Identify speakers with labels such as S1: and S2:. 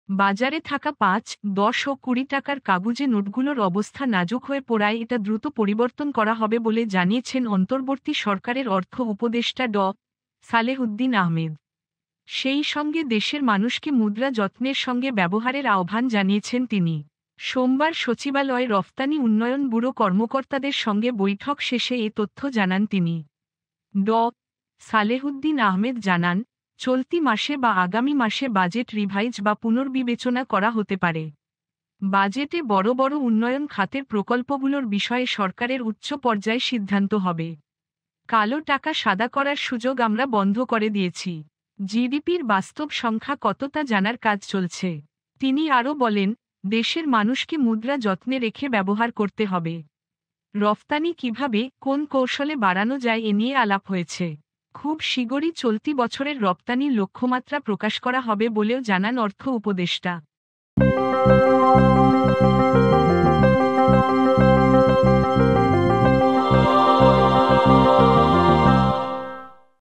S1: বাজারে থাকা ৫, ১০ ও ২০ টাকার কাগুজে নোটগুলোর অবস্থা নাজুক হয়ে পড়ায় এটা দ্রুত পরিবর্তন করা হবে বলে জানিয়েছেন অন্তর্বর্তী সরকারের অর্থ উপদেষ্টা সালেহউদ্দিন আহমেদ। সেই সঙ্গে দেশের মানুষকে মুদ্রা যত্নের সঙ্গে ব্যবহারের আহ্বান জানিয়েছেন তিনি। সোমবার সচিবালয়ে রফতানি উন্নয়ন ব্যুরো কর্মকর্তাদের সঙ্গে বৈঠক শেষে এ তথ্য জানান তিনি। সালেহউদ্দিন আহমেদ জানান, চলতি মাসে বা আগামী মাসে বাজেট রিভাইজ বা পুনর্বিবেচনা করা হতে পারে। বাজেটে বড় বড় উন্নয়ন খাতের প্রকল্পগুলোর বিষয়ে সরকারের উচ্চ পর্যায়ে সিদ্ধান্ত হবে। কালো টাকা সাদা করার সুযোগ আমরা বন্ধ করে দিয়েছি। জিডিপির বাস্তব সংখ্যা কত তা জানার কাজ চলছে। তিনি আরও বলেন, দেশের মানুষকে মুদ্রা যত্নে রেখে ব্যবহার করতে হবে। রফতানি কিভাবে, কোন কৌশলে বাড়ানো যায় এ নিয়ে আলাপ হয়েছে। খুব শীঘ্রই চলতি বছরের রপ্তানির লক্ষ্যমাত্রা প্রকাশ করা হবে বলেও জানান অর্থ উপদেষ্টা।